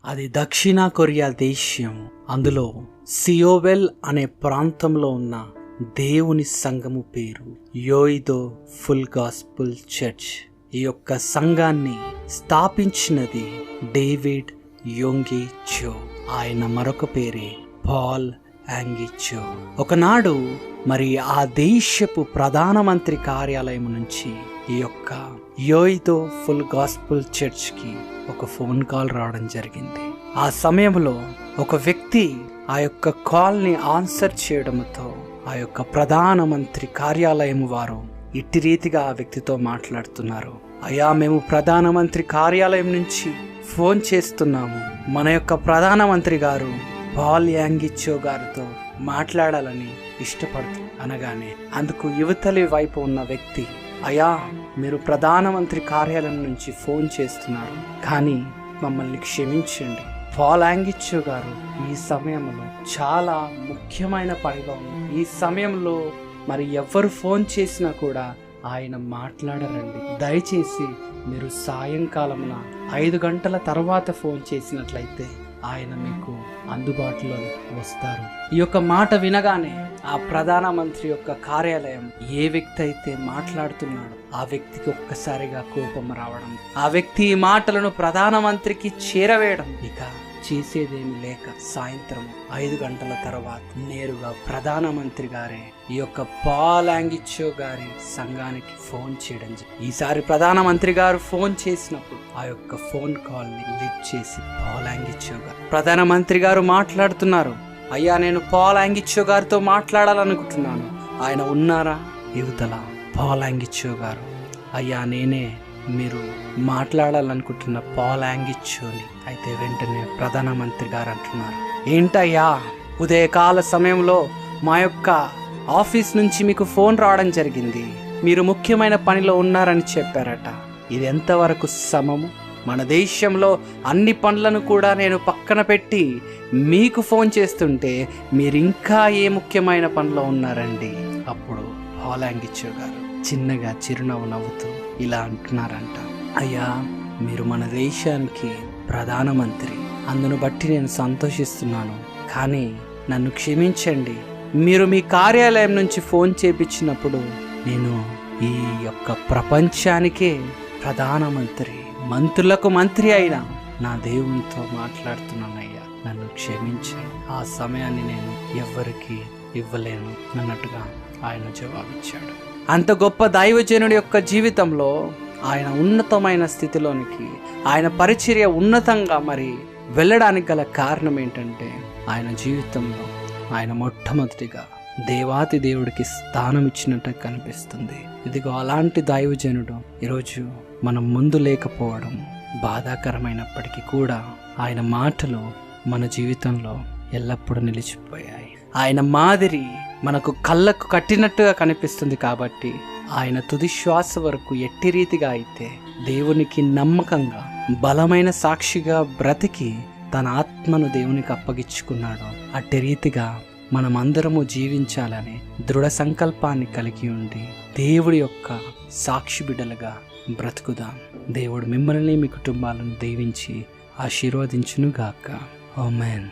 అది దక్షిణ కొరియా దేశం. అందులో సియోవెల్ అనే ప్రాంతంలో ఉన్న దేవుని సంఘము పేరు యోయిదో ఫుల్ గాస్పుల్ చర్చ్. ఈ యొక్క సంఘాన్ని స్థాపించినది డేవిడ్ యోంగి చో. ఆయన మరొక పేరే పాల్ యాంగి చో. ఒకనాడు మరి ఆ దేశపు ప్రధానమంత్రి కార్యాలయం నుంచి ఈ యొక్క యోయిదో ఫుల్ గాస్పుల్ చర్చ్ కి ఒక ఫోన్ కాల్ రావడం జరిగింది. ఆ సమయంలో ఒక వ్యక్తి ఆ యొక్క కాల్ ని ఆన్సర్ చేయడంతో ఆ యొక్క ప్రధానమంత్రి కార్యాలయం వారు ఇట్టి రీతిగా ఆ వ్యక్తితో మాట్లాడుతున్నారు. అయ్యా, మేము ప్రధానమంత్రి కార్యాలయం నుంచి ఫోన్ చేస్తున్నాము. మన యొక్క ప్రధానమంత్రి గారు పాల్ యాంగి చో గారితో మాట్లాడాలని ఇష్టపడుతూ అనగానే అందుకు యువతలి వైపు ఉన్న వ్యక్తి, అయ్యా, మీరు ప్రధానమంత్రి కార్యాలయం నుంచి ఫోన్ చేస్తున్నారు, కానీ మమ్మల్ని క్షమించండి. పాల్ యాంగి చో గారు ఈ సమయంలో చాలా ముఖ్యమైన పనిలో ఉన్నారు. ఈ సమయంలో మరి ఎవరు ఫోన్ చేసినా కూడా ఆయన మాట్లాడరండి. దయచేసి మీరు సాయంకాలమున 5 గంటల తర్వాత ఫోన్ చేసినట్లయితే ఆయన మీకు అందుబాటులో వస్తారు. ఈ యొక్క మాట వినగానే ఆ ప్రధానమంత్రి యొక్క కార్యాలయం ఏ వ్యక్తి అయితే మాట్లాడుతున్నాడో ఆ వ్యక్తికి ఒక్కసారిగా కోపం రావడం, ఆ వ్యక్తి ఈ మాటలను ప్రధానమంత్రికి చేరవేయడం, ఇక చేసేదేమి లేక సాయంత్రం 5 గంటల తర్వాత నేరుగా ప్రధానమంత్రి గారే ఈ యొక్క పాల్ యాంగి చో గారి సంఘానికి ఫోన్ చేయడం. ఈసారి ప్రధానమంత్రి గారు ఫోన్ చేసినప్పుడు ఆ యొక్క ఫోన్ కాల్ ని లిఫ్ట్ చేసి పాల్ యాంగి చో గారు, ప్రధానమంత్రి గారు మాట్లాడుతున్నారు, అయ్యా, నేను పాల్ యాంగి చో గారితో మాట్లాడాలనుకుంటున్నాను, ఆయన ఉన్నారా? యువతల పాల్ యాంగి చో గారు, అయ్యా, నేనే మీరు మాట్లాడాలనుకుంటున్న పాల్ యాంగి చోని. అయితే వెంటనే ప్రధానమంత్రి గారు అంటున్నారు, ఏంటయ్యా, ఉదయకాల సమయంలో మా యొక్క ఆఫీస్ నుంచి మీకు ఫోన్ రావడం జరిగింది, మీరు ముఖ్యమైన పనిలో ఉన్నారని చెప్పారట. ఇది ఎంతవరకు సమము? మన దేశంలో అన్ని పనులను కూడా నేను పక్కన పెట్టి మీకు ఫోన్ చేస్తుంటే మీరు ఇంకా ఏ ముఖ్యమైన పనిలో ఉన్నారండి? అప్పుడు పాల్ యాంగి చో గారు చిన్నగా చిరునవ్వు నవ్వుతూ ఇలా అంటున్నారంట, అయ్యా, మీరు మన దేశానికి ప్రధానమంత్రి, అందును బట్టి నేను సంతోషిస్తున్నాను, కానీ నన్ను క్షమించండి. మీరు మీ కార్యాలయం నుంచి ఫోన్ చేపించినప్పుడు నేను ఈ యొక్క ప్రపంచానికే ప్రధానమంత్రి, మంత్రులకు మంత్రి అయినా నా దేవునితో మాట్లాడుతున్నానయ్యా, నన్ను క్షమించండి. ఆ సమయాన్ని నేను ఎవ్వరికి ఇవ్వలేను అన్నట్టుగా ఆయన జవాబిచ్చాడు. అంత గొప్ప దైవజనుడి యొక్క జీవితంలో ఆయన ఉన్నతమైన స్థితిలోనికి, ఆయన పరిచర్య ఉన్నతంగా మరి వెళ్ళడానికి గల కారణం ఏంటంటే ఆయన జీవితంలో ఆయన మొట్టమొదటిగా దేవాతి దేవుడికి స్థానం ఇచ్చినట్టు కనిపిస్తుంది. ఇదిగో అలాంటి దైవజనుడు ఈరోజు మనం ముందు లేకపోవడం బాధాకరమైనప్పటికీ కూడా ఆయన మాటలు మన జీవితంలో ఎల్లప్పుడూ నిలిచిపోయాయి. ఆయన మాదిరి మనకు కళ్ళకు కట్టినట్టుగా కనిపిస్తుంది. కాబట్టి ఆయన తుది శ్వాస వరకు ఎట్టి రీతిగా అయితే దేవునికి నమ్మకంగా బలమైన సాక్షిగా బ్రతికి తన ఆత్మను దేవునికి అప్పగించుకున్నాడో అట్టి రీతిగా మనమందరము జీవించాలని దృఢ సంకల్పాన్ని కలిగి ఉండి దేవుడి యొక్క సాక్షి బిడ్డలుగా బ్రతుకుదాం. దేవుడు మిమ్మల్ని మీ కుటుంబాలను దీవించి ఆశీర్వదించునుగాక. ఆమేన్.